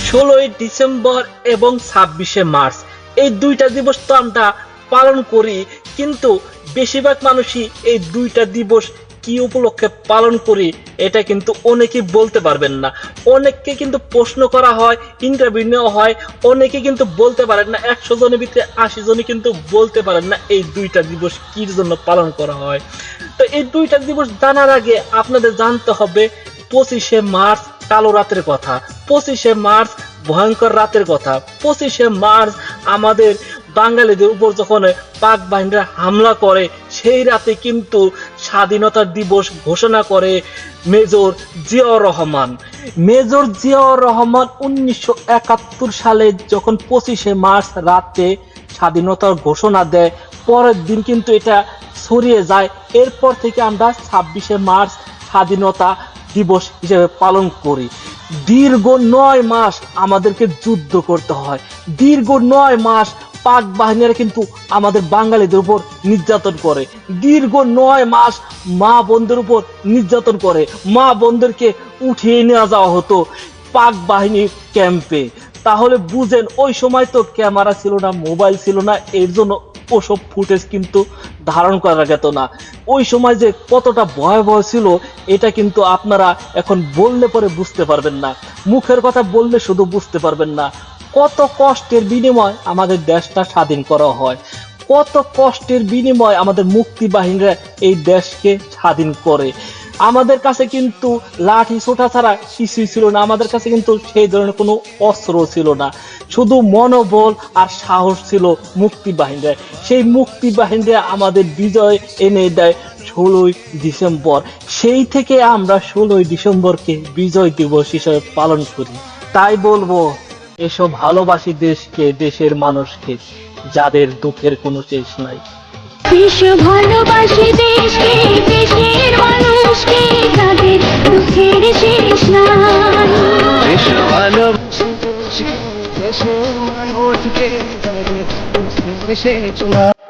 16 December এবং 26শে March এই দুইটা দিবস তো আমরা পালন করি, কিন্তু বেশিরভাগ মানুষই এই দুইটা দিবস কি উপলক্ষে পালন করি এটা কিন্তু অনেকেই বলতে পারবেন না। অনেককে কিন্তু প্রশ্ন করা হয়, ইন্টারভিউ নেওয়া হয়, অনেকে কিন্তু বলতে পারেন না। 100 জনের ভিতরে 80 জনই কিন্তু বলতে পারেন না এই দুইটা দিবস কির জন্য পালন করা হয়। তো এই দুইটা দিবস জানার আগে আপনাদের জানতে হবে 25শে মার্চ কালো রাতের কথা, 25শে মার্চ ভয়ঙ্কর রাতের কথা। 25শে মার্চ আমাদের বাঙালিদের উপর যখন পাক বাহিনীরা হামলা করে, সেই রাতে কিন্তু স্বাধীনতা দিবস ঘোষণা করে মেজর জিয়াউর রহমান। মেজর জিয়াউর রহমান 1971 সালে যখন 25শে মার্চ রাতে স্বাধীনতার ঘোষণা দেয়, পরের দিন কিন্তু এটা ছড়িয়ে যায়। এরপর থেকে আমরা 26শে মার্চ স্বাধীনতা দিবস হিসেবে পালন করি। দীর্ঘ 9 মাস আমাদেরকে যুদ্ধ করতে হয়, দীর্ঘ 9 মাস পাক বাহিনীরা কিন্তু আমাদের বাঙালিদের উপর নির্যাতন করে, দীর্ঘ 9 মাস মা বোনদের উপর নির্যাতন করে। মা বোনদেরকে উঠিয়ে নিয়ে যাওয়া হতো পাক বাহিনীর ক্যাম্পে। তাহলে বুঝেন ওই সময় তো ক্যামেরা ছিল না, মোবাইল ছিল না, এর জন্য ওসব ফুটেজ কিন্তু ধারণ করা যেত না। ওই সময় যে কতটা ভয়াবহ ছিল এটা কিন্তু আপনারা এখন বললে পরে বুঝতে পারবেন না, মুখের কথা বললে শুধু বুঝতে পারবেন না। কত কষ্টের বিনিময় আমাদের দেশটা স্বাধীন করা হয়, কত কষ্টের বিনিময় আমাদের মুক্তি বাহিনীরা এই দেশকে স্বাধীন করে। আমাদের কাছে কিন্তু লাঠি ছোটা ছাড়া কিছুই ছিল না, আমাদের কাছে কিন্তু সেই ধরনের কোনো অস্ত্র ছিল না, শুধু মনোবল আর সাহস ছিল মুক্তি বাহিনীরা। সেই মুক্তি বাহিনীরা আমাদের বিজয় এনে দেয় 16 ডিসেম্বর। সেই থেকে আমরা 16 ডিসেম্বরকে বিজয় দিবস হিসেবে পালন করি। তাই বলবো, এসো ভালোবাসি দেশকে, দেশের মানুষকে, যাদের দুঃখের কোনো শেষ নাই। এসো ভালোবাসি দেশকে, দেশের মানুষকে, যাদের দুঃখের শেষ নাই। এসো ভালোবাসি দেশকে, দেশের মানুষকে, যাদের দুঃখের শেষ নাই।